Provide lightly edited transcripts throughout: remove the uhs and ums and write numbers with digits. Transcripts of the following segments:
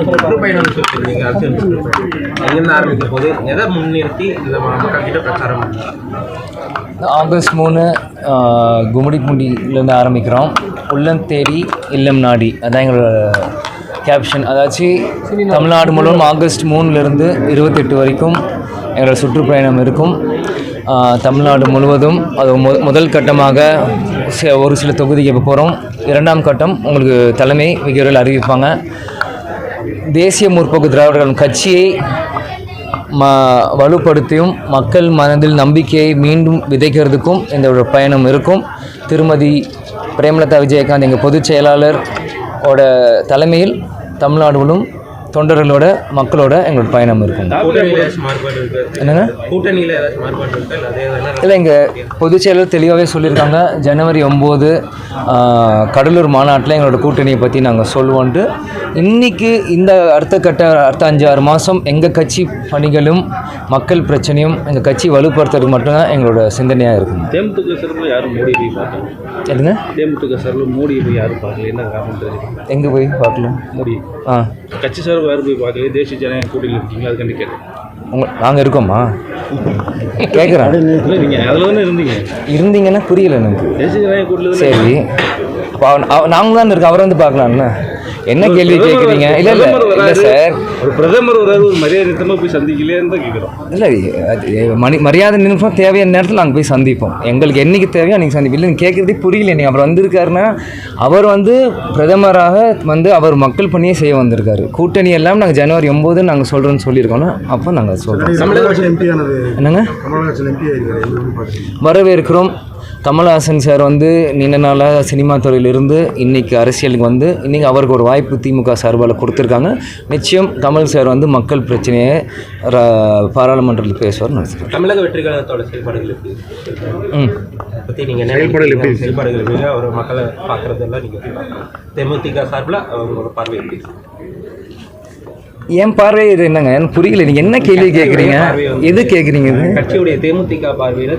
சுற்றுப்பயணம் சொல்லியிருந்தீங்க, அரசியல் சுற்றுப்பயணம் எங்கேருந்து ஆரம்பிக்க போது எதை முன்னிறுத்தி இந்த மக்கள்கிட்ட பிரச்சாரம் பண்ணுறாங்க? ஆகஸ்ட் 3 கும்மிடிப்பூண்டியிலேருந்து ஆரம்பிக்கிறோம். உள்ளம் தேடி இல்லம் நாடி, அதான் எங்களோட கேப்ஷன். அதாச்சும் தமிழ்நாடு முழுவதும் ஆகஸ்ட் 3லேருந்து 28 வரைக்கும் எங்களோட சுற்றுப்பயணம் இருக்கும். தமிழ்நாடு முழுவதும் அது முதல் கட்டமாக ஒரு சில தொகுதிக்கு இப்போ போகிறோம். 2ஆம் கட்டம் உங்களுக்கு தலைமை விரைவில் அறிவிப்பாங்க. தேசிய முற்போக்கு திராவிடர் கழகம் கட்சியை வலுப்படுத்தியும் மக்கள் மனதில் நம்பிக்கையை மீண்டும் விதைக்கிறதுக்கும் இந்த ஒரு பயணம் இருக்கும். திருமதி பிரேமலதா விஜயகாந்த் எங்கள் பொதுச் செயலாளர் ஓட தலைமையில் தமிழ்நாடு முழுவதும் தொண்டர்களோட மக்களோட எங்களோட பயணம் இருக்கும். என்னங்க இல்லை, எங்கள் பொதுச் செயலர் தெளிவாகவே சொல்லியிருக்காங்க. ஜனவரி 9 கடலூர் மாநாட்டில் எங்களோட கூட்டணியை பற்றி நாங்கள் சொல்லுவோன்ட்டு. இன்றைக்கி இந்த அடுத்த 5-6 மாதம் எங்கள் கட்சி பணிகளும் மக்கள் பிரச்சனையும் எங்கள் கட்சி வலுப்படுத்துறது மட்டும்தான் எங்களோட சிந்தனையாக இருக்கும். தேமுதிக சார்பில் யாரும் மோடி போய் பார்க்கல. எதுங்க? தேமுதிக சார்பில் மோடி போய் யாரும் பார்க்கல, என்ன காரணம் தெரியும்? எங்கே போய் பார்க்கல? மோடி கட்சி சார்பில் யாரும் போய் பார்க்கல. தேசிய ஜனநாயக கூட்டணியில் இருக்கீங்களா? அதுக்காண்டி கேட்டேன். நாங்கள் இருக்கோமா கேட்குறேன். நீங்கள் அதில் தானே இருந்தீங்கன்னா புரியல எனக்கு. தேசிய ஜனநாயக கூட்டணியில் சரி, நாங்கள் தான் இருக்கோம். அவரை வந்து பார்க்கலாம்ல. என்ன கேள்வி கேட்குறீங்க? இல்லை இல்லை இல்லை சார், ஒரு பிரதமர் ஒரு மரியாதை நிமித்தமாக போய் சந்திக்கலையேன்னு தான் கேட்குறோம். இல்லை, மரியாதை நிமிஷம் தேவையான நேரத்தில் நாங்கள் போய் சந்திப்போம். எங்களுக்கு என்றைக்கு தேவையோ அன்றைக்கி சந்திப்போம். இல்லை, கேட்குறதே புரியல. நீங்கள் அவர் வந்திருக்காருன்னா அவர் பிரதமராக அவர் மக்கள் பணியே செய்ய வந்திருக்காரு. கூட்டணி எல்லாம் நாங்கள் ஜனவரி 9 நாங்கள் சொல்கிறோன்னு சொல்லியிருக்கோன்னா அப்போ நாங்கள் சொல்கிறோம். என்னங்க வரவேற்கிறோம். கமல்ஹாசன் சார் நீண்ட நாளாக சினிமா துறையிலிருந்து இன்றைக்கி அரசியலுக்கு இன்றைக்கி அவருக்கு ஒரு வாய்ப்பு திமுக சார்பால் கொடுத்துருக்காங்க. நிச்சயம் கமல் சார் மக்கள் பிரச்சனையை பாராளுமன்றத்தில் பேசுவார் நினைச்சிருக்கேன். தமிழக வெற்றி கழகத்தோட செயல்பாடுகள் பற்றி நீங்கள் செயல்பாடுகள் அவர் மக்களை பார்க்குறதெல்லாம் நீங்கள் தேமுதிக சார்பில் அவங்களோட பார்வை எப்படி? என் பார்வை இது என்னங்க புரியல. நீங்கள் என்ன கேள்வி கேட்குறீங்க? எது கேட்குறீங்க? கட்சியுடைய தேமுதிக பார்வையில்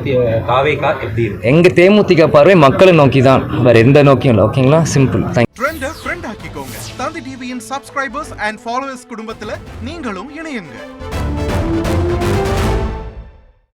தாவேகா எப்படி இருக்கு? எங்கள் தேமுதிக பார்வை மக்களை நோக்கி தான், வேறு எந்த நோக்கியும் இல்லை. ஓகேங்களா? சிம்பிள். ஃப்ரெண்ட் ஆக்கிக்கோங்க. தந்தி டிவியின் சப்ஸ்கிரைபர்ஸ் அண்ட் ஃபாலோவர்ஸ் குடும்பத்தில் நீங்களும் இணையுங்க.